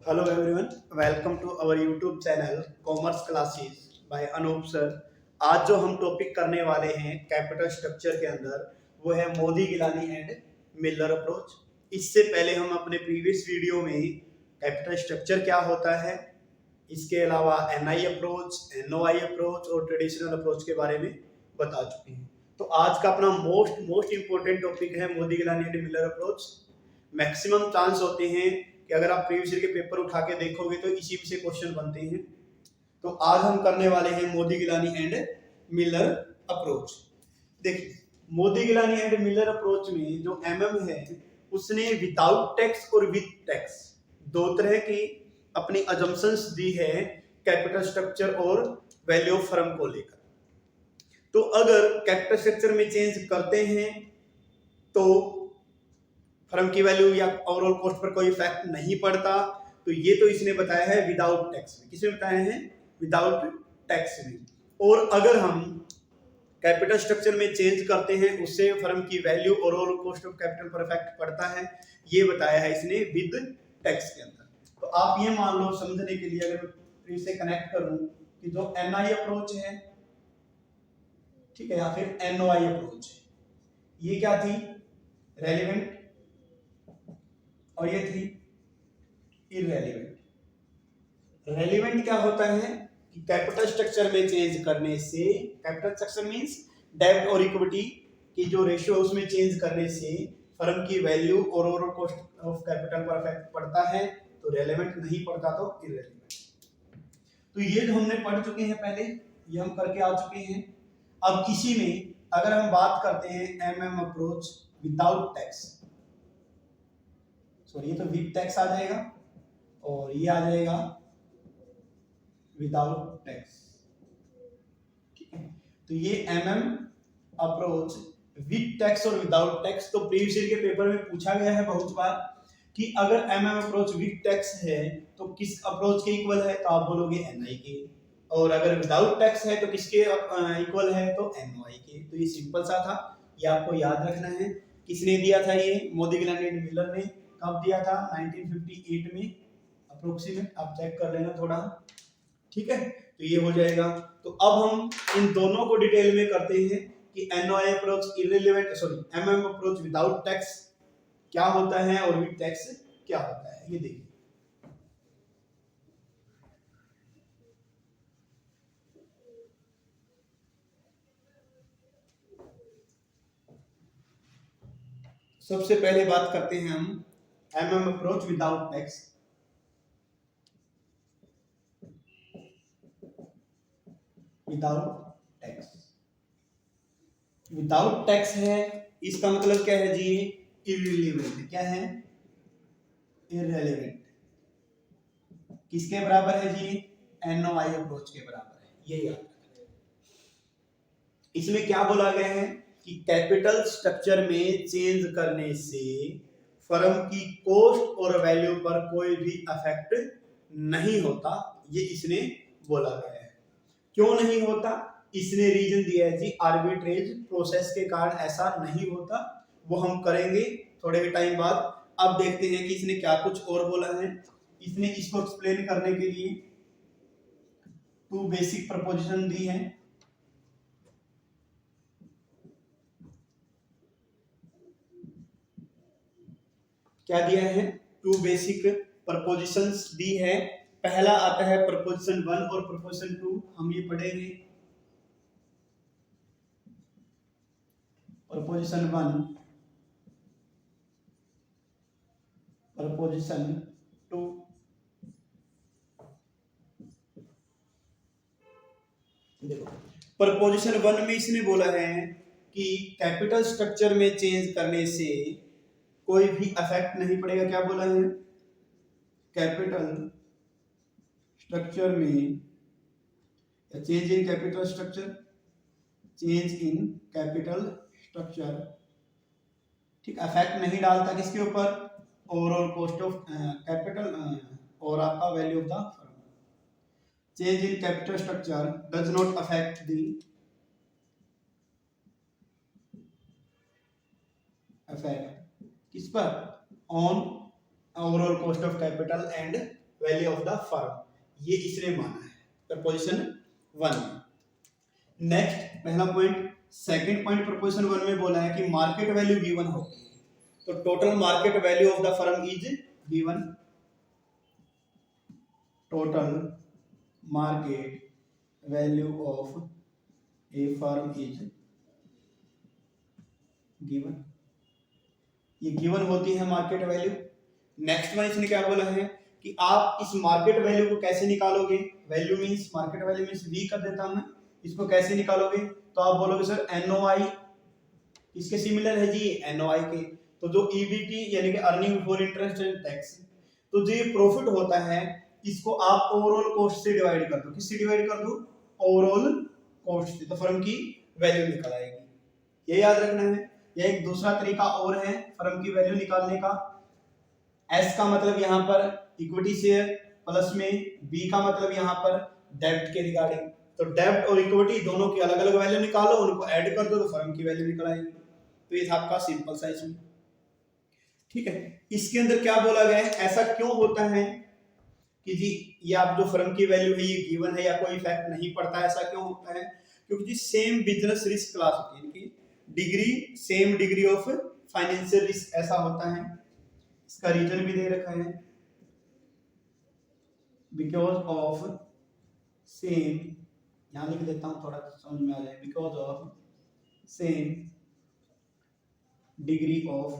Hello everyone, welcome to our YouTube channel commerce classes by Anoop sir. आज जो हम topic करने वाले हैं कैपिटल स्ट्रक्चर के अंदर वो है Modigliani and Miller approach. इससे पहले हम अपने प्रीवियस वीडियो में कैपिटल स्ट्रक्चर क्या होता है, इसके अलावा एनआई अप्रोच, एनओआई अप्रोच और ट्रेडिशनल अप्रोच के बारे में बता चुके हैं। तो आज का अपना मोस्ट इंपॉर्टेंट टॉपिक है Modigliani and Miller approach. Maximum chance होते हैं कि अगर आप प्रीवियस ईयर के पेपर उठा के देखोगे तो इसी से क्वेश्चन बनते हैं। तो आज हम करने वाले हैं Modigliani and Miller approach. देखिए, Modigliani and Miller approach में जो एमएम है उसने विदाउट टैक्स और विद टैक्स दो तरह की अपनी अजम्पशंस दी है कैपिटल स्ट्रक्चर और वैल्यू ऑफ फर्म को लेकर। तो अगर कैपिटल स्ट्रक्चर में चेंज करते हैं तो फर्म की वैल्यू या ओवरऑल कॉस्ट पर कोई इफेक्ट नहीं पड़ता। तो ये तो इसने बताया है विदाउट टैक्स में। किसने बताया है? विदाउट टैक्स में। और अगर हम कैपिटल स्ट्रक्चर में चेंज करते हैं उससे फर्म की वैल्यू और ओवरऑल कॉस्ट ऑफ कैपिटल पर इफेक्ट पड़ता है, ये बताया है इसने विद टैक्स के अंदर। तो आप ये मान लो समझने के लिए, अगर फिर से कनेक्ट करूं कि जो एनआई अप्रोच है, ठीक है, या फिर एनओआई अप्रोच है, ये क्या थी? रेलिवेंट, और ये थी इररेलेवेंट। रेलिवेंट क्या होता है कि कैपिटल स्ट्रक्चर में चेंज करने से, कैपिटल स्ट्रक्चर मींस डेब्ट और इक्विटी की जो रेशियो है उसमें चेंज करने से फर्म की वैल्यू और ओवरऑल कॉस्ट ऑफ कैपिटल पर इफेक्ट पड़ता है, तो रेलेवेंट नहीं पड़ता तो इररेलेवेंट। तो ये जो हमने पढ़ चुके हैं पहले, ये हम करके आ चुके हैं। अब इसी में अगर हम बात करते हैं MM approach without tax, sorry ये तो विद टैक्स आ जाएगा और ये आ जाएगा विदाउट टैक्स, ठीक है। तो ये एमएम अप्रोच विद टैक्स और विदाउट टैक्स। तो प्रीवियस ईयर के पेपर में पूछा गया है बहुत बार कि अगर एमएम अप्रोच विद टैक्स है तो किस अप्रोच के इक्वल है? तो आप बोलोगे एनआई के। और अगर विदाउट टैक्स है तो किसके इक्वल है? तो एनओआई के। तो ये सिंपल सा था, ये आपको याद रखना है। किसने दिया था ये? मोदी गिलानी एंड मिलर ने। कब दिया था? 1958 में अप्रोक्सीमेट, आप चेक कर लेना थोड़ा, ठीक है। तो ये हो जाएगा। तो अब हम इन दोनों को डिटेल में करते हैं कि NOI approach irrelevant, sorry MM approach without tax क्या होता है और विद टैक्स क्या होता है, ये देखिए। सबसे पहले बात करते हैं हम MM approach without tax. Without tax, without tax है, इसका मतलब क्या है जी? इररिलेवेंट। क्या है? इररिलेवेंट। किसके बराबर है जी? एनओआई अप्रोच के बराबर है, ये याद रखना। इसमें क्या बोला गया है कि कैपिटल स्ट्रक्चर में चेंज करने से फर्म की कॉस्ट और वैल्यू पर कोई भी इफेक्ट नहीं होता, ये इसने बोला गया है। क्यों नहीं होता? इसने रीजन दिया है जी, आर्बिट्रेज प्रोसेस के कारण ऐसा नहीं होता। वो हम करेंगे थोड़े टाइम बाद। अब देखते हैं कि इसने क्या कुछ और बोला है। इसने इसको एक्सप्लेन करने के लिए टू बेसिक प्रपोजिशन दी है। क्या दिया है? टू बेसिक प्रपोजिशंस दी है। पहला आता है प्रपोजिशन 1 और प्रपोजिशन 2, हम ये पढ़ेंगे। Preposition 1, preposition 2। देखो, प्रपोजिशन 1 में इसने बोला है कि कैपिटल स्ट्रक्चर में चेंज करने से कोई भी इफेक्ट नहीं पड़ेगा। क्या बोला है? कैपिटल स्ट्रक्चर में, change in capital structure, change in capital structure, ठीक, इफेक्ट नहीं डालता किसके ऊपर? ओवरऑल कॉस्ट ऑफ कैपिटल और आपका value of the firm. Change in capital structure does not affect the effect किस पर? On overall cost of capital and value of the firm, ये इसने माना है प्रपोजिशन 1 में। नेक्स्ट पहला पॉइंट। सेकंड पॉइंट प्रपोजिशन 1 में बोला है कि मार्केट वैल्यू गिवन होती है, तो total market value of the firm is given. Total market value of A firm is given, ये गिवन होती है मार्केट वैल्यू। नेक्स्ट में इसने क्या बोला है कि आप इस मार्केट वैल्यू को कैसे निकालोगे, value means market value means V कर देता हूं मैं, इसको कैसे निकालोगे, तो आप बोलोगे सर एनओआई इसके सिमिलर है जी एनओआई के, तो जो ईबीटी यानी कि earning before interest and tax, तो जो ये प्रॉफिट होता है इसको आप ओवरऑल कॉस्ट से डिवाइड कर दो, किससे डिवाइड कर दो, ओवरऑल कॉस्ट से, तो फर्म की वैल्यू निकल आएगी। ये याद रखना है। यह एक दूसरा तरीका और है फर्म की वैल्यू निकालने का। एस का मतलब यहाँ पर इक्विटी शेयर प्लस में बी का मतलब यहाँ पर डेब्ट के रिगार्डिंग, तो डेब्ट और इक्विटी दोनों की अलग अलग वैल्यू निकालो, उनको ऐड कर दो तो फर्म की वैल्यू निकल आएगी। तो ये था आपका सिंपल सा इसमें, ठीक है। इसके अंदर क्या बोला गया है, ऐसा क्यों होता है कि जी ये आप जो फर्म की वैल्यू है ये गिवन है या कोई इफेक्ट नहीं पड़ता, ऐसा क्यों होता है, क्योंकि जी सेम बिजनेस रिस्क क्लास होती है कि degree same degree of financial risk, ऐसा होता है। इसका रीजन भी दे रखा है, बिकॉज ऑफ सेम, यहां लिख देता हूं थोड़ा समझ में आ जाए, because of same degree of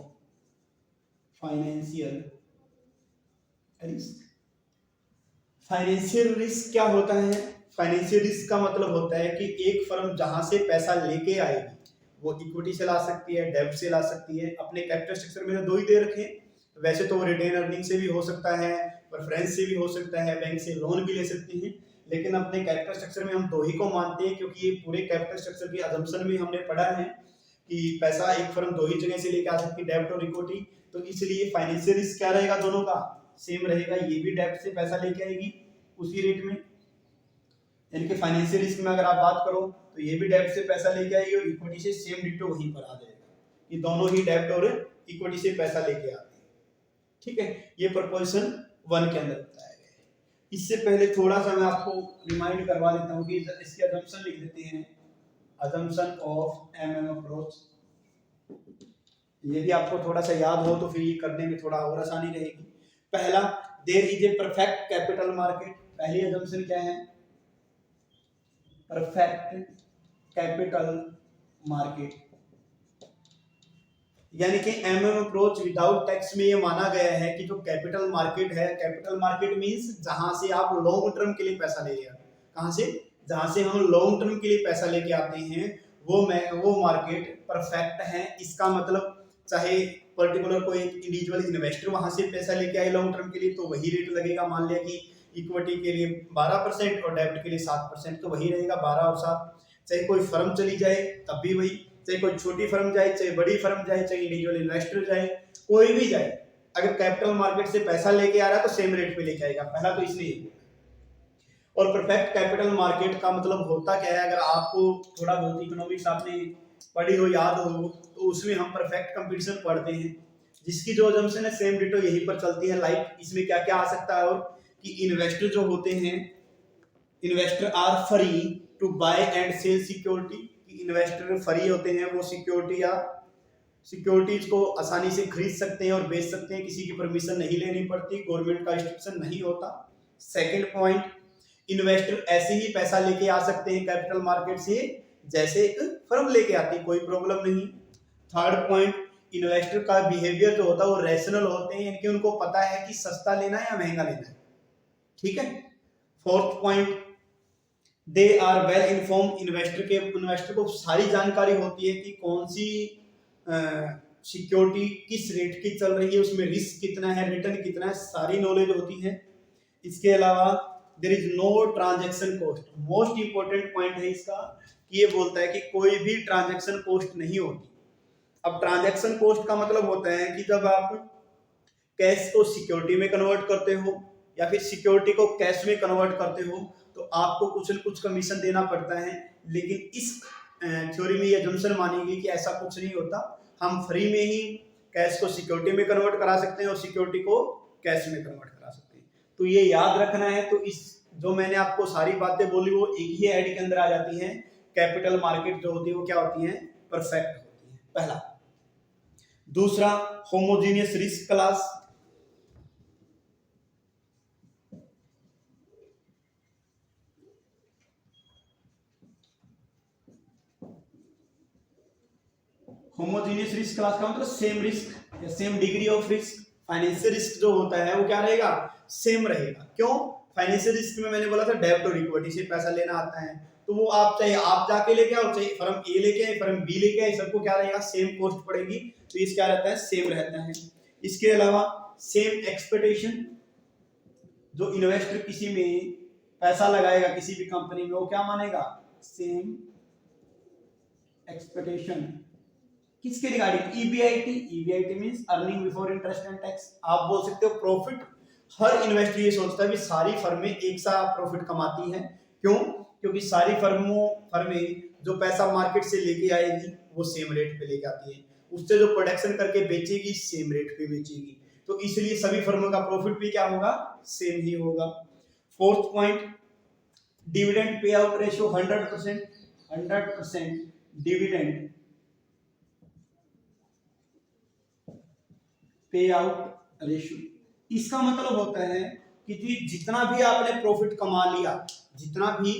financial risk. Financial risk क्या होता है, फाइनेंशियल रिस्क का मतलब होता है कि एक फर्म जहां से पैसा लेके आएगी वो इक्विटी से ला सकती है, डेब्ट से ला सकती है। अपने कैपिटल स्ट्रक्चर में दो ही दे रखे हैं, वैसे तो वो रिटेन अर्निंग से भी हो सकता है, प्रेफरेंस से भी हो सकता है, बैंक से लोन भी ले सकती है, लेकिन अपने कैपिटल स्ट्रक्चर में हम दो ही को मानते हैं, क्योंकि ये पूरे कैपिटल स्ट्रक्चर की अजम्पशन में हमने पढ़ा है कि पैसा एक फर्म दो ही जगह से लेके आ सकती है, डेब्ट और इक्विटी, तो इसलिए फाइनेंशियल रिस्क क्या रहेगा, दोनों का सेम रहेगा। ये भी डेब्ट से पैसा लेके आएगी उसी रेट में, यानी कि फाइनेंशियल रिस्क में अगर आप बात करो तो ये भी डेब्ट से पैसा लेके आएगी और इक्विटी से सेम डिटो वहीं पर आ जाएगा, ये दोनों ही डेब्ट और इक्विटी से पैसा लेके आते हैं, ठीक है। ये प्रपोजिशन 1 के अंदर बताया गया है। इससे पहले थोड़ा सा मैं आपको रिमाइंड करवा देता हूँ कि इसके अजम्पशन लिख देते हैं, अजम्पशन ऑफ एमएम अप्रोच। यदि आपको थोड़ा सा याद हो तो फिर ये करने में थोड़ा और आसानी रहेगी। पहला, there is a perfect capital market, पहली अजम्पशन क्या है, परफेक्ट कैपिटल मार्केट, यानी कि एमएम अप्रोच विदाउट टैक्स में ये माना गया है कि जो कैपिटल मार्केट है, कैपिटल मार्केट मींस जहां से आप लॉन्ग टर्म के लिए पैसा ले रहे हैं, कहां से, जहां से हम लॉन्ग टर्म के लिए पैसा लेके आते हैं, वो मार्केट परफेक्ट है। इसका मतलब चाहे पर्टिकुलर कोई इंडिविजुअल इन्वेस्टर वहां से पैसा लेके आए लॉन्ग टर्म के लिए तो वही रेट लगेगा, मान लिया कि इक्विटी के लिए 12% और डेब्ट के लिए 7%, तो वही रहेगा 12 और 7। चाहे कोई फर्म चली जाए तब भी वही, चाहे कोई छोटी फर्म जाए, चाहे बड़ी फर्म जाए, चाहे इंडिविजुअल इन्वेस्टर जाए, कोई भी जाए, अगर कैपिटल मार्केट से पैसा लेके आ रहा है तो सेम रेट पे लेके आएगा। पहला तो इसलिए। और परफेक्ट कैपिटल मार्केट का मतलब होता क्या है, अगर आपको थोड़ा बहुत इकोनॉमिक्स आपने पढ़ी हो, याद हो, तो उसमें हम परफेक्ट कंपटीशन पढ़ते हैं, जिसकी जो अजम्पशन है सेम डिटो यहीं पर चलती है। लाइक इसमें क्या क्या आ सकता है, और कि इन्वेस्टर जो होते हैं, investor are free to buy and sell security, investor free होते हैं, वो सिक्योरिटी या सिक्योरिटीज को आसानी से खरीद सकते हैं और बेच सकते हैं, किसी की परमिशन नहीं लेनी पड़ती, गवर्नमेंट का रिस्ट्रिक्शन नहीं होता। सेकंड पॉइंट, इन्वेस्टर ऐसे ही पैसा लेके आ सकते हैं कैपिटल मार्केट से जैसे एक फर्म लेके आती है, कोई प्रॉब्लम नहीं। थर्ड पॉइंट, इन्वेस्टर का बिहेवियर जो होता है वो रैशनल होते हैं, इनके उनको पता है कि सस्ता लेना है या महंगा लेना है, ठीक है। Fourth point, they are well inform, investor को सारी जानकारी होती है कि कौन सी सिक्योरिटी किस रेट की चल रही है, उसमें रिस्क कितना है, रिटर्न कितना है, सारी नॉलेज होती है। इसके अलावा there is no transaction cost, most important point है इसका कि ये बोलता है कि कोई भी ट्रांजैक्शन कॉस्ट नहीं होती। अब ट्रांजैक्शन कॉस्ट का मतलब होता है कि जब आप कैश को सिक्योरिटी में कन्वर्ट करते हो या फिर सिक्योरिटी को कैश में कन्वर्ट करते हो तो आपको कुछ न कुछ कमीशन देना पड़ता है, लेकिन इस थ्योरी में ये अजम्पशन मानी गई कि ऐसा कुछ नहीं होता, हम फ्री में ही कैश को सिक्योरिटी में कन्वर्ट करा सकते हैं और सिक्योरिटी को कैश में कन्वर्ट करा सकते हैं। तो ये याद रखना है। तो इस जो मैंने आपको सारी बातें बोली वो एक ही हेड के अंदर आ जाती हैं। कैपिटल मार्केट जो होती है वो क्या होती है, परफेक्ट होती है, पहला। दूसरा, homogeneous risk class. Homogeneous risk class का मतलब सेम रिस्क या same degree of risk. Financial risk जो होता है वो क्या रहेगा, सेम रहेगा। क्यों, फाइनेंशियल रिस्क में मैंने बोला था डेब्ट और इक्विटी से पैसा लेना आता है, तो वो आप चाहे आप जाके लेके आओ, चाहे फर्म ए लेके आए, फर्म बी लेके आए, सबको क्या रहेगा, सेम कॉस्ट पड़ेगी। तो इस क्या रहता है, सेम रहता है। इसके अलावा सेम एक्सपेक्टेशन, जो इन्वेस्टर किसी में पैसा लगाएगा किसी भी कंपनी में, वो क्या मानेगा, सेम एक्सपेक्टेशन। किसके regarding, EBIT. EBIT means earning before interest and tax. आप बोल सकते हो प्रॉफिट। हर इन्वेस्टर ये सोचता है कि सारी फर्में एक सा प्रॉफिट कमाती हैं। क्यों, क्योंकि सारी फर्में जो पैसा मार्केट से लेके आएगी वो सेम रेट पे लेके आती है, उससे जो प्रोडक्शन करके बेचेगी सेम रेट पे बेचेगी, तो इसलिए सभी फर्मों का प्रॉफिट भी क्या होगा, सेम ही होगा। Fourth point, dividend pay out ratio 100%। 100% dividend pay out ratio. इसका मतलब होता है कि जी जितना भी आपने प्रॉफिट कमा लिया, जितना भी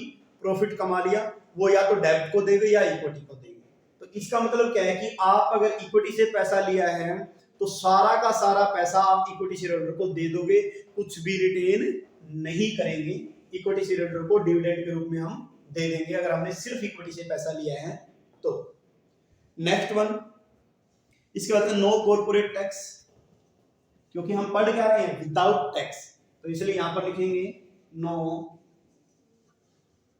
प्रॉफिट कमा लिया, वो या तो डेब्ट को देंगे या इक्विटी को देंगे। तो इसका मतलब क्या है कि आप अगर इक्विटी से पैसा लिया है तो सारा का सारा पैसा आप इक्विटी शेयरहोल्डर को दे दोगे, कुछ भी रिटेन नहीं करेंगे। इक्विटी शेयरहोल्डर को डिविडेंड के रूप में हम दे देंगे अगर हमने सिर्फ इक्विटी से पैसा लिया है तो। नेक्स्ट वन, इसके बाद नो कॉर्पोरेट टैक्स, क्योंकि हम पढ़ क्या रहे हैं, विदाउट टैक्स, तो इसलिए यहां पर लिखेंगे नो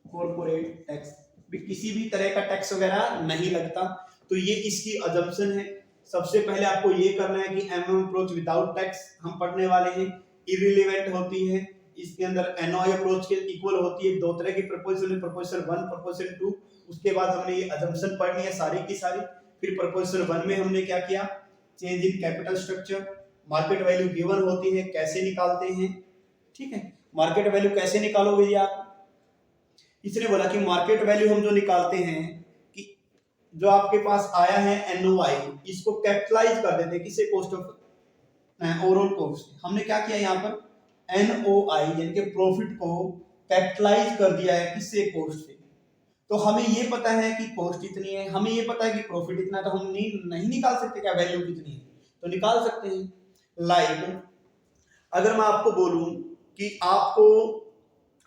कॉर्पोरेट टैक्स, भी किसी भी तरह का टैक्स वगैरह नहीं लगता। तो ये इसकी अजम्पशन है। सबसे पहले आपको ये करना है कि एमएम अप्रोच विदाउट टैक्स हम पढ़ने वाले हैं, इररिलेवेंट होती है। इसके अंदर एनओआई अप्रोच के इक्वल होती है। दो तरह की प्रपोजल है, प्रपोजल 1, प्रपोजल 2। उसके बाद हमने ये अजम्पशन पढ़नी है सारी की सारी। फिर प्रपोजल 1 में हमने क्या किया, change in capital structure, market value given होती है, कैसे निकालते हैं, ठीक है। मार्केट वैल्यू कैसे निकालोगे जी आप, इसने बोला कि मार्केट वैल्यू हम जो निकालते हैं कि जो आपके पास आया है एनओआई, इसको कैपिटलाइज कर देते हैं किसे, कॉस्ट ऑफ ओवरऑल कॉस्ट। हमने क्या किया यहाँ पर एनओआई यानी कि प्रॉफिट को कैपिटलाइज कर दिया है किससे, कॉस्ट से। तो हमें ये पता है कि कॉस्ट इतनी है, हमें ये पता है कि प्रॉफिट इतना है, तो हम नहीं निकाल सकते क्या वैल्यू कितनी है, तो निकाल सकते हैं। लाइक अगर मैं आपको बोलूं कि आपको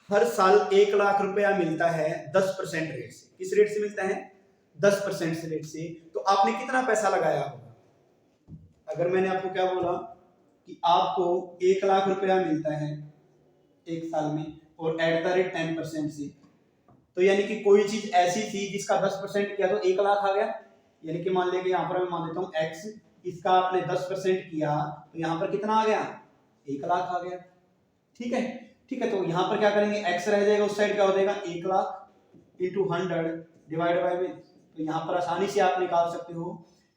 हर साल 1 लाख रुपया मिलता है 10% रेट से, किस रेट से मिलता है, 10% से रेट से, तो आपने कितना पैसा लगाया होगा। अगर मैंने आपको क्या बोला कि आपको 1 लाख रुपया मिलता है एक साल में और एट द रेट 10% से, तो यानी कि कोई चीज ऐसी थी जिसका 10% किया तो 1 लाख आ गया। यानी कि मान लेंगे यहाँ पर मैं मान लेता हूँ x, इसका आपने 10% किया तो यहाँ पर कितना आ गया, 1 लाख आ गया, ठीक है। ठीक है, तो यहाँ पर क्या करेंगे, x रह जाएगा, उस साइड क्या हो जाएगा, 1 लाख इंटू 100 डिवाइड बाय में। तो यहाँ पर आसानी से आप निकाल सकते हो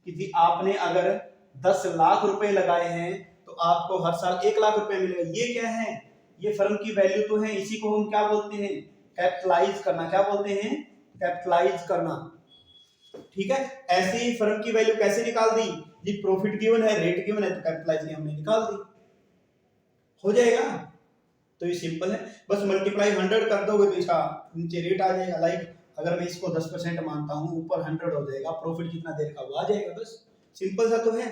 कि जी आपने अगर 10 लाख रुपए लगाए हैं तो आपको हर साल 1 लाख रुपए मिलेगा। ये क्या है, ये फर्म की वैल्यू तो है, इसी को हम क्या बोलते हैं, कैपिटलाइज करना। क्या बोलते हैं, कैपिटलाइज करना, ठीक है। ऐसे ही फर्म की वैल्यू कैसे निकाल दी जी, प्रॉफिट गिवन है, रेट गिवन है, तो कैपिटलाइज हमने निकाल दी, हो जाएगा। तो ये सिंपल है, बस मल्टीप्लाई 100 कर दोगे तो इसका नीचे रेट आ जाएगा। लाइक अगर मैं इसको 10% मानता हूँ, ऊपर 100 हो जाएगा, प्रॉफिट कितना देर का वो आ जाएगा, बस सिंपल सा तो है।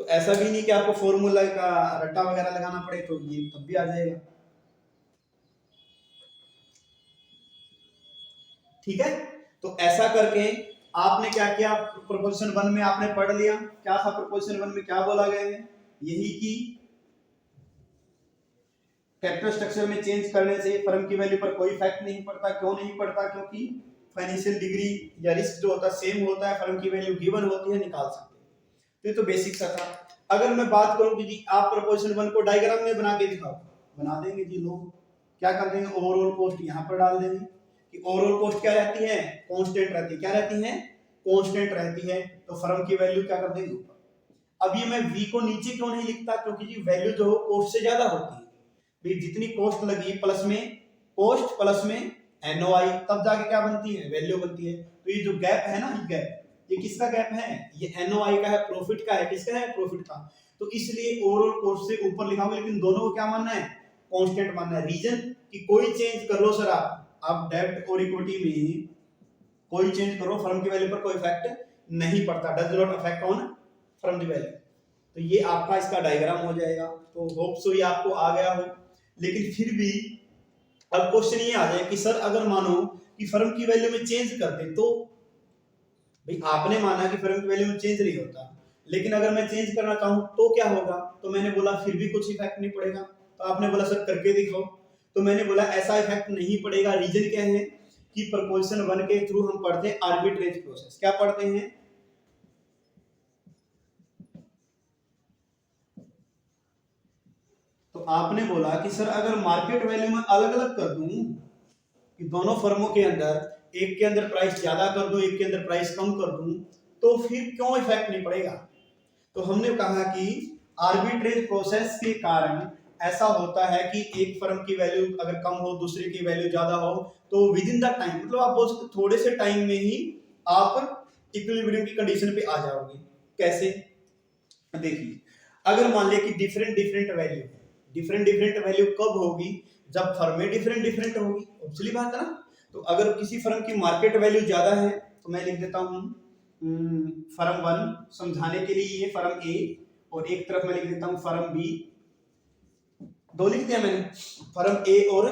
तो ऐसा भी नहीं कि आपको फॉर्मूला का रट्टा वगैरह लगाना पड़े, तो ये तब भी आ जाएगा, ठीक है। तो ऐसा करके आपने क्या किया, प्रोपोजिशन 1 में आपने पढ़ लिया, क्या था प्रोपोजिशन 1 में, क्या बोला गया है, यही कि कैपिटल स्ट्रक्चर में चेंज करने से फर्म की वैल्यू पर कोई इफेक्ट नहीं पड़ता। क्यों नहीं पड़ता, क्योंकि फाइनेंशियल डिग्री या रिस्क जो होता है सेम होता है, फर्म की वैल्यू गिवन होती है, निकाल सकते हैं। तो ये तो बेसिक सा था। अगर मैं बात करूं कि जी आप प्रोपोजिशन 1 को डायग्राम में बना के दिखाओ, बना देंगे जी लोग, क्या कर देंगे, ओवरऑल कॉस्ट यहाँ पर डाल देंगे कि ओवरऑल कॉस्ट क्या रहती है, कांस्टेंट रहती है, क्या रहती है, कांस्टेंट रहती है, तो फर्म की वैल्यू क्या कर देंगे ऊपर। अब ये मैं v को नीचे क्यों नहीं लिखता, क्योंकि जी वैल्यू जो कॉस्ट से ज्यादा होती है, फिर जितनी कॉस्ट लगी प्लस में कॉस्ट प्लस में एनओआई, तब जाके क्या बनती है, वैल्यू बनती है। तो ये जो गैप है ना, ये गैप, ये किसका गैप है, ये एनओआई का है, प्रॉफिट का है, किसका है, प्रॉफिट का। तो इसलिए ओवरऑल कॉस्ट से ऊपर लिखा हुआ, लेकिन दोनों को क्या मानना है, कांस्टेंट मानना है। रीजन कि कोई चेंज कर लो सर, आप डेब्ट और इक्विटी में कोई चेंज करो, फर्म की वैल्यू पर कोई इफेक्ट नहीं पड़ता, does not affect on firm की वैल्यू। तो ये आपका इसका डायग्राम हो जाएगा। तो होप सो ये आपको आ गया हो। लेकिन फिर भी अब क्वेश्चन ये आ जाए कि सर अगर मानो कि फर्म की वैल्यू में चेंज कर दे, तो भाई आपने माना कि फर्म की वैल्यू में चेंज नहीं होता, लेकिन अगर मैं चेंज करना चाहूं तो क्या होगा, तो मैंने बोला फिर भी कुछ इफेक्ट नहीं पड़ेगा। तो आपने बोला सर करके दिखाओ, तो मैंने बोला ऐसा इफेक्ट नहीं पड़ेगा। रीजन क्या है कि प्रपोजिशन 1 के थ्रू हम पढ़ते हैं आर्बिट्रेज प्रोसेस। क्या पढ़ते हैं, तो आपने बोला कि सर अगर मार्केट वैल्यू में अलग अलग कर दूं, कि दोनों फर्मों के अंदर एक के अंदर प्राइस ज्यादा कर दूं, एक के अंदर प्राइस कम कर दूं, तो फिर क्यों इफेक्ट नहीं पड़ेगा। तो हमने कहा कि आर्बिट्रेज प्रोसेस के कारण ऐसा होता है कि एक फर्म की वैल्यू अगर कम हो, दूसरे की वैल्यू ज्यादा हो, तो विद इन द टाइम, मतलब आप बोल सकते थोड़े से टाइम में ही आप इक्विलिब्रियम की कंडीशन पे आ जाओगे। कैसे, देखिए अगर मान लिया कि डिफरेंट डिफरेंट वैल्यू कब होगी, जब फर्में डिफरेंट डिफरेंट होगी, ऑब्वियसली बात है ना। तो अगर किसी फर्म की मार्केट वैल्यू ज्यादा है, तो मैं लिख देता हूं फर्म 1, समझाने के लिए ये फर्म ए, और एक तरफ मैं लिख देता हूं फर्म बी, दो लिख दिया मैंने, फर्म ए और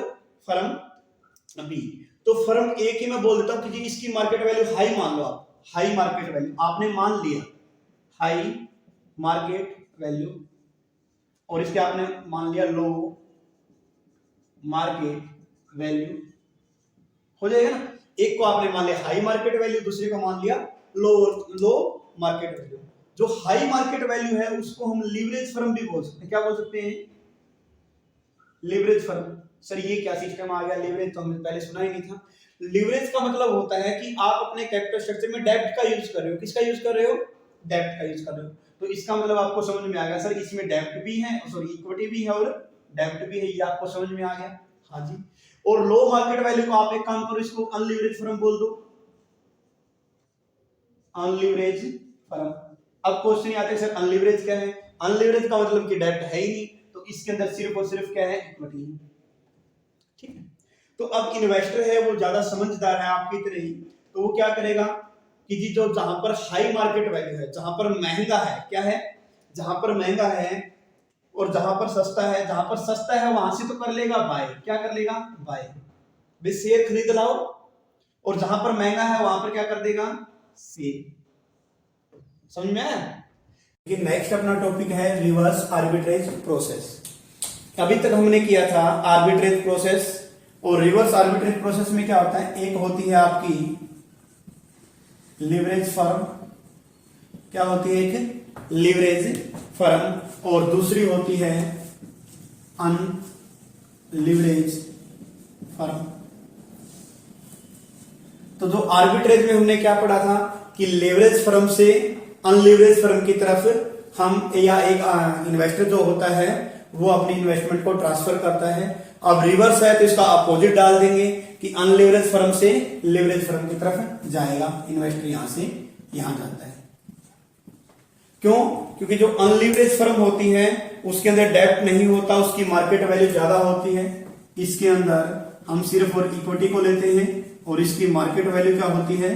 फर्म बी। तो फर्म ए की मैं बोल देता हूं कि जी इसकी मार्केट वैल्यू हाई मान लो आप, हाई मार्केट वैल्यू आपने मान लिया, हाई मार्केट वैल्यू, और इसके आपने मान लिया लो मार्केट वैल्यू, हो जाएगा ना। एक को आपने मान लिया हाई मार्केट वैल्यू, दूसरे को मान लिया लो मार्केट वैल्यू। जो हाई मार्केट वैल्यू है उसको हम लीवरेज फर्म भी बोल सकते हैं। क्या बोल सकते हैं, लीवरेज फर्म। सर ये क्या सिस्टम आ गया, लीवरेज तो हमने पहले सुना ही नहीं था। लीवरेज का मतलब होता है कि आप अपने कैपिटल स्ट्रक्चर में डेब्ट का यूज कर रहे हो। किसका यूज कर रहे हो, डेब्ट का यूज कर रहे हो। तो इसका मतलब आपको समझ में आ गया, सर इसमें डेब्ट भी है, सॉरी इक्विटी भी है और डेब्ट भी है, ये आपको समझ में आ गया। हाँ जी। और लो मार्केट वैल्यू को आप एक काम करो, इसको अनलीवरेज फर्म बोल दो, अनलीवरेज फर्म। अब क्वेश्चन ये आता है सर अनलीवरेज क्या है, अनलीवरेज का मतलब कि डेब्ट है ही नहीं, तो इसके अंदर सिर्फ और सिर्फ क्या है, इक्विटी है। ठीक है। तो अब इन्वेस्टर है वो ज्यादा समझदार है आपकी तरह ही, तो वो क्या करेगा कि जी जो जहां पर हाई मार्केट वैल्यू है, जहां पर महंगा है, क्या है, जहां पर महंगा है और जहां पर सस्ता है, जहां पर सस्ता है वहां से तो कर लेगा बाय, क्या कर लेगा, बाय, वे शेयर खरीद लाओ, और जहां पर महंगा है वहां पर क्या कर देगा, सेल। समझ में आया। नेक्स्ट अपना टॉपिक है रिवर्स आर्बिट्रेज प्रोसेस। अभी तक हमने किया था आर्बिट्रेज प्रोसेस, और रिवर्स आर्बिट्रेज प्रोसेस में क्या होता है, एक होती है आपकी लिवरेज फर्म, क्या होती है, एक लिवरेज फर्म, और दूसरी होती है अनलिवरेज फर्म। तो जो आर्बिट्रेज में हमने क्या पढ़ा था कि लेवरेज फर्म से अनलिवरेज फर्म की तरफ हम, या एक इन्वेस्टर जो होता है वो अपनी इन्वेस्टमेंट को ट्रांसफर करता है। अब रिवर्स है तो इसका अपोजिट डाल देंगे कि अनलिवरेज फर्म से लिवरेज फर्म की तरफ जाएगा, इन्वेस्टर यहां से यहां जाता है। क्यों, क्योंकि जो अनलिवरेज फर्म होती है उसके अंदर डेब्ट नहीं होता, उसकी मार्केट वैल्यू ज्यादा होती है। इसके अंदर हम सिर्फ और इक्विटी को लेते हैं और इसकी मार्केट वैल्यू क्या होती है,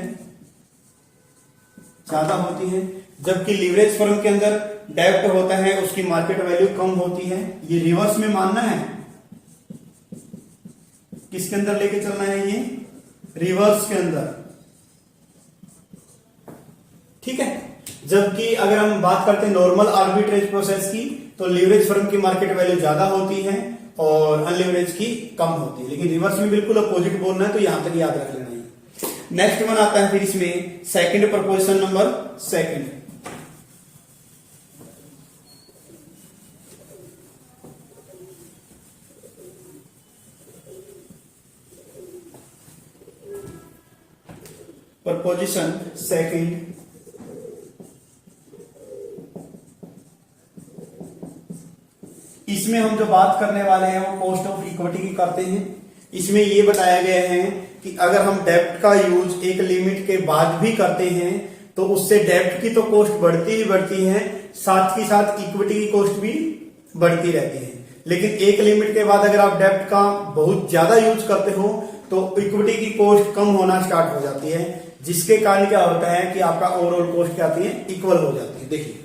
ज्यादा होती है। जबकि लीवरेज फर्म के अंदर डेब्ट होता है, उसकी मार्केट वैल्यू कम होती है। ये रिवर्स में मानना है, किसके अंदर लेके चलना है, ये रिवर्स के अंदर, ठीक है। जबकि अगर हम बात करते हैं नॉर्मल आर्बिट्रेज प्रोसेस की, तो लीवरेज फर्म की मार्केट वैल्यू ज्यादा होती है और अनलिवरेज की कम होती है। लेकिन रिवर्स में बिल्कुल अपोजिट बोलना है, तो यहां तक याद रख लेना है। नेक्स्ट वन आता है फिर इसमें second preposition number second. Preposition second, इसमें हम जो बात करने वाले हैं वो कॉस्ट ऑफ इक्विटी की करते हैं। इसमें ये बताया गया है कि अगर हम डेब्ट का यूज एक लिमिट के बाद भी करते हैं तो उससे डेब्ट की तो कॉस्ट बढ़ती ही बढ़ती है, साथ ही साथ इक्विटी की कॉस्ट भी बढ़ती रहती है। लेकिन एक लिमिट के बाद अगर आप डेब्ट का बहुत ज्यादा यूज करते हो तो इक्विटी की कॉस्ट कम होना स्टार्ट हो जाती है, जिसके कारण क्या होता है कि आपका ओवरऑल कॉस्ट क्या आती है, इक्वल हो जाती है। देखिए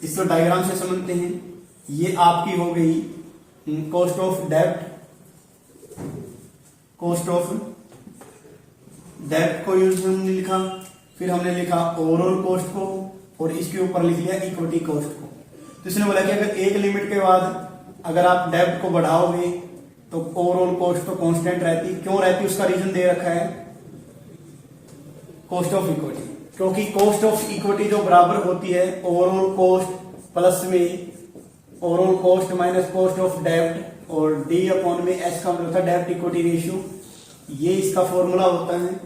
इसको डायग्राम से समझते हैं। ये आपकी हो गई कॉस्ट ऑफ डेब्ट, कॉस्ट ऑफ डेब्ट को यूज हमने लिखा, फिर हमने लिखा ओवरऑल कॉस्ट को, और इसके ऊपर लिख लिया इक्विटी कॉस्ट को। तो इसने बोला कि अगर एक लिमिट के बाद अगर आप डेब्ट को बढ़ाओगे तो ओवरऑल कॉस्ट तो कांस्टेंट रहती। क्यों रहती, उसका रीजन दे रखा है कॉस्ट ऑफ इक्विटी, क्योंकि कॉस्ट ऑफ इक्विटी जो बराबर होती है ओवरऑल कॉस्ट प्लस में overall cost minus cost of डेब्ट, और डी अपॉन में एस का मतलब था डेब्ट इक्विटी रेशियो। ये इसका फॉर्मूला होता है।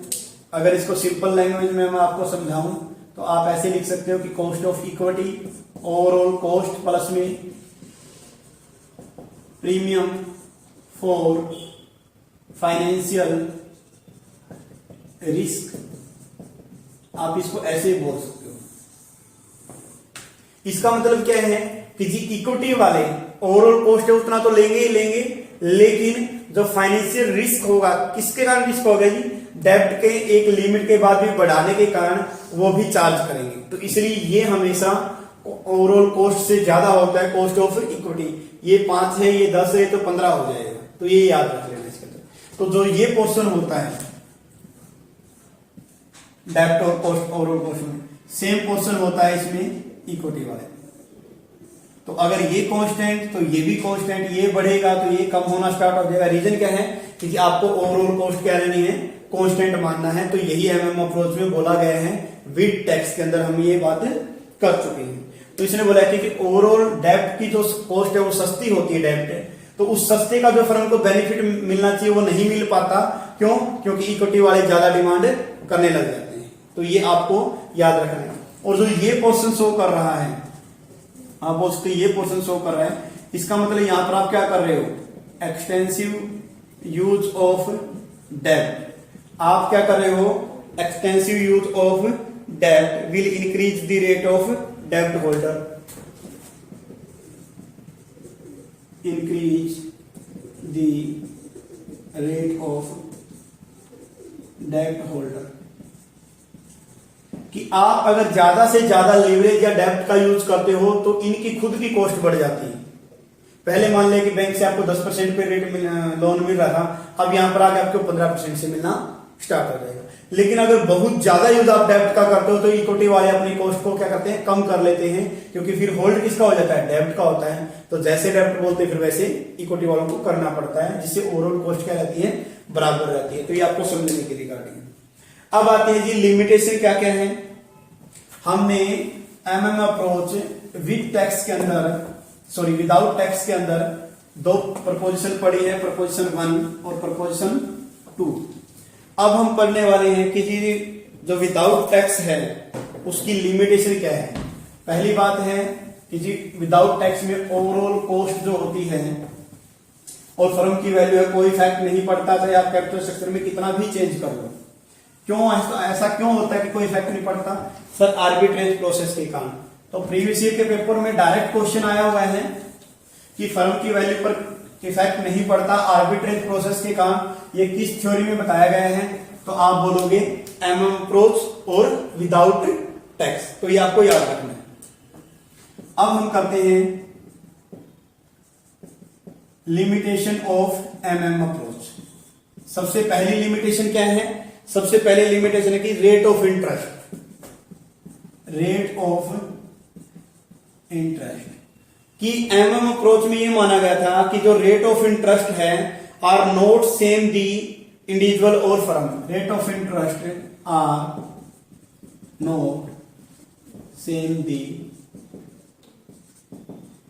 अगर इसको सिंपल लैंग्वेज में मैं आपको समझाऊं तो आप ऐसे लिख सकते हो कि cost of equity overall cost plus में प्रीमियम फॉर फाइनेंशियल रिस्क, आप इसको ऐसे बोल सकते हो। इसका मतलब क्या है कि जी इक्विटी वाले ओवरऑल कॉस्ट है उतना तो लेंगे ही लेंगे, लेकिन जो फाइनेंशियल रिस्क होगा, किसके कारण रिस्क होगा जी, डेब्ट के एक लिमिट के बाद भी बढ़ाने के कारण वो भी चार्ज करेंगे। तो इसलिए ये हमेशा ओवरऑल कॉस्ट से ज्यादा होता है कॉस्ट ऑफ इक्विटी। ये 5 है, ये 10 है, तो 15 हो जाएगा। तो ये याद रख लेना इसके अंदर। तो जो ये पोर्शन होता है डेब्ट और कॉस्ट ओवरऑल कॉस्ट में, सेम पोर्शन होता है इसमें इक्विटी वाले। तो अगर ये कांस्टेंट तो ये भी कांस्टेंट, ये बढ़ेगा तो ये कम होना स्टार्ट हो जाएगा। रीजन क्या है कि आपको ओवरऑल कॉस्ट क्या लेनी है, कांस्टेंट मानना है। तो यही एमएम अप्रोच में बोला गया है, विद टैक्स के अंदर हम ये बात कर चुके हैं। तो इसने बोला कि ओवरऑल डेब्ट की जो कॉस्ट है वो सस्ती होती है डेब्ट, तो उस सस्ते का जो फर्म को बेनिफिट मिलना चाहिए वो नहीं मिल पाता। क्यों, क्योंकि इक्विटी वाले ज्यादा डिमांड करने लग जाते हैं। तो ये आपको याद रखना है। और जो ये पोर्शन शो कर रहा है, आप बोल सकते ये पोर्शन शो कर रहा है, इसका मतलब यहां पर आप क्या कर रहे हो, एक्सटेंसिव यूज ऑफ डेब्ट। आप क्या कर रहे हो, एक्सटेंसिव यूज ऑफ डेब्ट will increase the rate of डेब्ट holder, increase the rate of डेब्ट होल्डर। कि आप अगर ज्यादा से ज्यादा लीवरेज या डेब्ट का यूज करते हो तो इनकी खुद की कॉस्ट बढ़ जाती है। पहले मान लें कि बैंक से आपको 10% पे रेट लोन मिल रहा था, अब यहां पर आके आपको 15% से मिलना स्टार्ट हो जाएगा। लेकिन अगर बहुत ज्यादा यूज आप डेब्ट का करते हो तो इक्विटी वाले अपनी कॉस्ट को क्या करते हैं, कम कर लेते हैं, क्योंकि फिर होल्ड किसका हो जाता है, डेब्ट का होता है। तो जैसे डेब्ट बोलते हैं फिर वैसे इक्विटी वालों को करना पड़ता है, जिससे ओवरऑल कॉस्ट क्या रहती है, बराबर रहती है। तो ये आपको समझने के रिगार्डिंग। अब आते हैं जी लिमिटेशन क्या क्या है। हमने एमएम अप्रोच विद टैक्स के अंदर, सॉरी विदाउट टैक्स के अंदर 2 प्रपोजिशन पढ़ी है, प्रपोजिशन 1 और प्रपोजिशन 2। अब हम पढ़ने वाले हैं कि जी जो विदाउट टैक्स है उसकी लिमिटेशन क्या है। पहली बात है कि जी विदाउट टैक्स में ओवरऑल कॉस्ट जो होती है और फर्म की वैल्यू है, कोई इफेक्ट नहीं पड़ता, चाहे आप कैपिटल स्ट्रक्चर में कितना भी चेंज कर लो। क्यों ऐसा क्यों होता है कि कोई इफेक्ट नहीं पड़ता, सर आर्बिट्रेज प्रोसेस के कारण। तो प्रीवियस ईयर के पेपर में डायरेक्ट क्वेश्चन आया हुआ है कि फर्म की वैल्यू पर इफेक्ट नहीं पड़ता आर्बिट्रेज प्रोसेस के कारण। ये किस थ्योरी में बताया गया है, तो आप बोलोगे एमएम अप्रोच और विदाउट टैक्स। तो ये आपको याद रखना है। अब हम करते हैं लिमिटेशन ऑफ एमएम अप्रोच। सबसे पहली लिमिटेशन क्या है, सबसे पहले लिमिटेशन है कि rate of interest, rate of interest. कि एमएम अप्रोच में ये माना गया था कि जो रेट ऑफ इंटरेस्ट है are not same the individual और firm. Rate of interest are not same the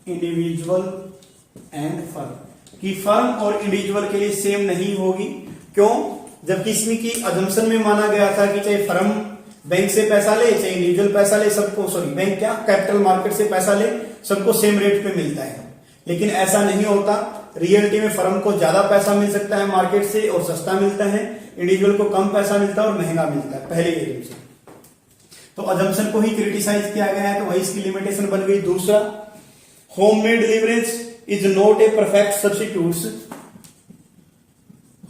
individual and firm. कि फर्म और इंडिविजुअल के लिए सेम नहीं होगी। क्यों, जबकि इसमें की अजम्पशन में माना गया था कि चाहे फर्म बैंक से पैसा ले चाहे इंडिविजुअल पैसा ले, सबको, सॉरी बैंक क्या कैपिटल मार्केट से पैसा ले, सबको सेम रेट पे मिलता है। लेकिन ऐसा नहीं होता। रियलिटी में फर्म को ज्यादा पैसा मिल सकता है मार्केट से और सस्ता मिलता है, इंडिविजुअल को कम पैसा मिलता है और महंगा मिलता है पहले एजम्पशन। तो अजम्पशन को ही क्रिटिसाइज किया गया है, तो वही इसकी लिमिटेशन बन गई। दूसरा, homemade leverage is not a perfect substitutes.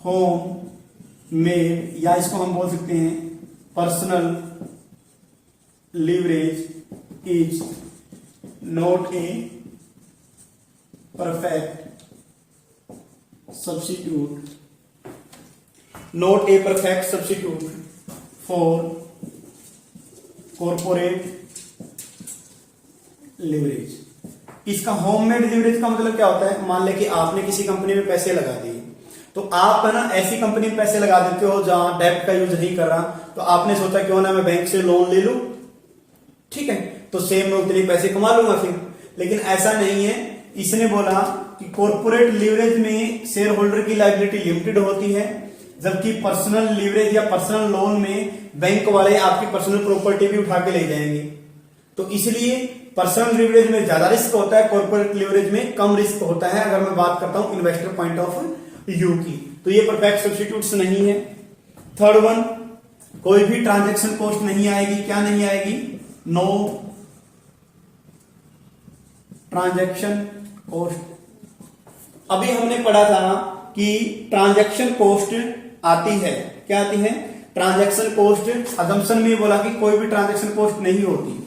Home made, या इसको हम बोल सकते हैं personal leverage is not a perfect substitute, not a perfect substitute for corporate leverage। इसका होममेड लीवरेज का मतलब क्या होता है? मान ले कि आपने किसी कंपनी में पैसे लगा दिए, तो आप है ना ऐसी कंपनी में पैसे लगा देते हो जहां डेब्ट का यूज नहीं कर रहा, तो आपने सोचा क्यों ना मैं बैंक से लोन ले लूं, ठीक है, तो सेम में उतने पैसे कमा लूंगा फिर। लेकिन ऐसा नहीं है, इसने बोला कि कॉर्पोरेट लीवरेज में शेयर होल्डर की लायबिलिटी लिमिटेड होती है, जबकि पर्सनल लीवरेज या पर्सनल लोन में बैंक वाले आपकी पर्सनल प्रॉपर्टी भी उठा के ले जाएंगे। तो इसलिए पर्सनल लीवरेज में ज्यादा रिस्क होता है, कॉर्पोरेट लीवरेज में कम रिस्क होता है, अगर मैं बात करता हूं इन्वेस्टर पॉइंट ऑफ व्यू की। तो ये परफेक्ट सब्स्टिट्यूट्स नहीं है। थर्ड वन, कोई भी ट्रांजैक्शन कॉस्ट नहीं आएगी। क्या नहीं आएगी? No transaction cost. अभी हमने पढ़ा था कि ट्रांजैक्शन कॉस्ट आती है। क्या आती है? Transaction cost. अजम्पशन में बोला कि कोई भी ट्रांजैक्शन कॉस्ट नहीं होती।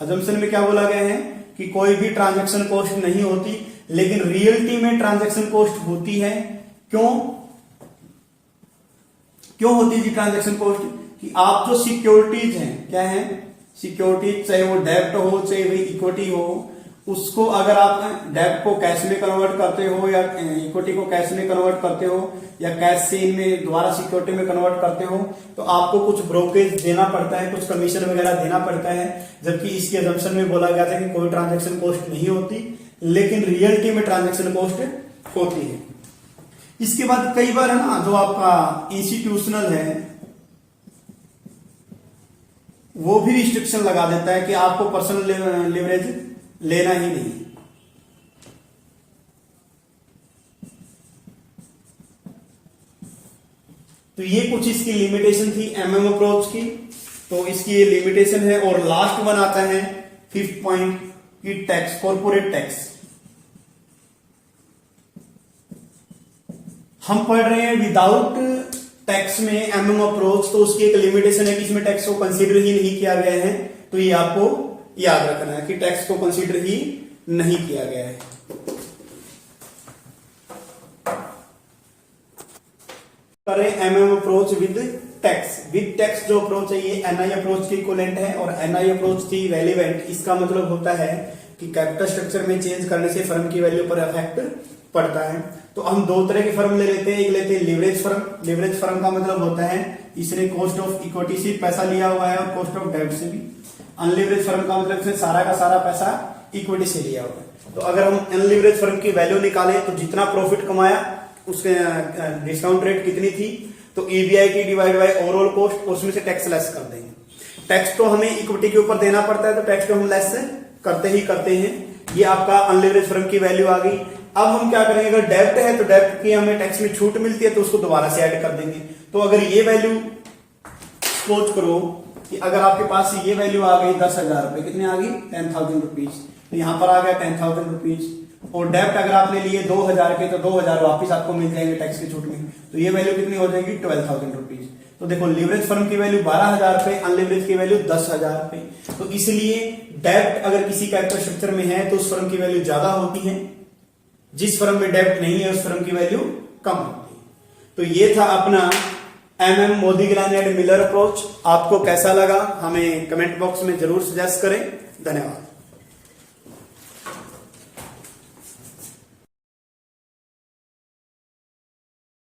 अजम्पशन में क्या बोला गया है कि कोई भी ट्रांजैक्शन कॉस्ट नहीं होती, लेकिन रियलिटी में ट्रांजैक्शन कॉस्ट होती है। क्यों होती है जी ट्रांजैक्शन कॉस्ट? कि आप जो सिक्योरिटीज हैं, क्या है सिक्योरिटीज, चाहे वो डेब्ट हो चाहे वो इक्विटी हो, उसको अगर आप डेब्ट को कैश में कन्वर्ट करते हो या इक्विटी को कैश में कन्वर्ट करते हो या कैश से इनमें दोबारा सिक्योरिटी में कन्वर्ट करते हो, तो आपको कुछ ब्रोकरेज देना पड़ता है, कुछ कमीशन वगैरह देना पड़ता है। जबकि इसके अजम्पशन में बोला गया था कि कोई ट्रांजैक्शन कॉस्ट नहीं होती, लेकिन रियलिटी में ट्रांजैक्शन कॉस्ट होती है। इसके बाद कई बार है ना, जो आपका इंस्टीट्यूशनल है वो भी रिस्ट्रिक्शन लगा देता है कि आपको पर्सनल लिवरेज लेना ही नहीं। तो ये कुछ इसकी लिमिटेशन थी एमएम अप्रोच की, तो इसकी ये लिमिटेशन है। और लास्ट वन आता है 5th पॉइंट की टैक्स, कॉर्पोरेट टैक्स। हम पढ़ रहे हैं विदाउट टैक्स में एमएम अप्रोच, तो उसकी एक लिमिटेशन है कि इसमें टैक्स को कंसीडर ही नहीं किया गया है। तो ये आपको याद रखना है कि टैक्स को कंसीडर ही नहीं किया गया है। करें MM approach with tax. With tax जो अप्रोच है ये एनआई अप्रोच के इक्विवेलेंट है, और एनआई अप्रोच थी रेलेवेंट। इसका मतलब होता है कि कैपिटल स्ट्रक्चर में चेंज करने से फर्म की वैल्यू पर इफेक्ट पड़ता है। तो हम दो तरह के फर्म ले लेते हैं। एक लेते हैं लिवरेज फर्म। लिवरेज फर्म का मतलब होता है इसने कॉस्ट ऑफ इक्विटी से पैसा लिया हुआ है और कॉस्ट ऑफ डेब्ट से भी। अनलिवरेज फर्म का मतलब इसने सारा का सारा पैसा इक्विटी से लिया हुआ है। तो अगर हम अनलिवरेज फर्म की वैल्यू निकालें तो जितना प्रॉफिट कमाया उसके डिस्काउंट रेट कितनी थी, तो EBIT divide by overall cost, उसमें से टैक्स लेस कर देंगे। टैक्स तो हमें इक्विटी के ऊपर देना पड़ता है, तो टैक्स तो हम लेस करते ही करते हैं। ये आपका अनलिवरेज फर्म की वैल्यू आ गई। अब हम क्या करेंगे, अगर डेब्ट है तो डेब्ट की हमें टैक्स में छूट मिलती है, तो उसको दोबारा से ऐड कर देंगे। तो अगर ये वैल्यू सपोज करो कि अगर आपके पास ये वैल्यू आ गई 10,000 रुपए, कितने आ गई 10,000 रुपीज, तो यहां पर आ गया 10,000 रुपीज। और डेब्ट अगर आपने लिए 2,000 के, तो 2,000 वापिस आपको मिल जाएंगे टैक्स की छूट में, तो ये वैल्यू कितनी हो जाएगी 12,000 रुपीज। तो देखो लिवरेज फर्म की वैल्यू 12,000 रुपए, अनलिवरेज की वैल्यू 10,000 रुपए। तो इसलिए डेब्ट अगर किसी कैपिटल स्ट्रक्चर में है तो उस फर्म की वैल्यू ज्यादा होती है, जिस फर्म में डेब्ट नहीं है उस फर्म की वैल्यू कम होती है। तो ये था अपना MM Modigliani and Miller approach. आपको कैसा लगा हमें कमेंट बॉक्स में जरूर सजेस्ट करें। धन्यवाद।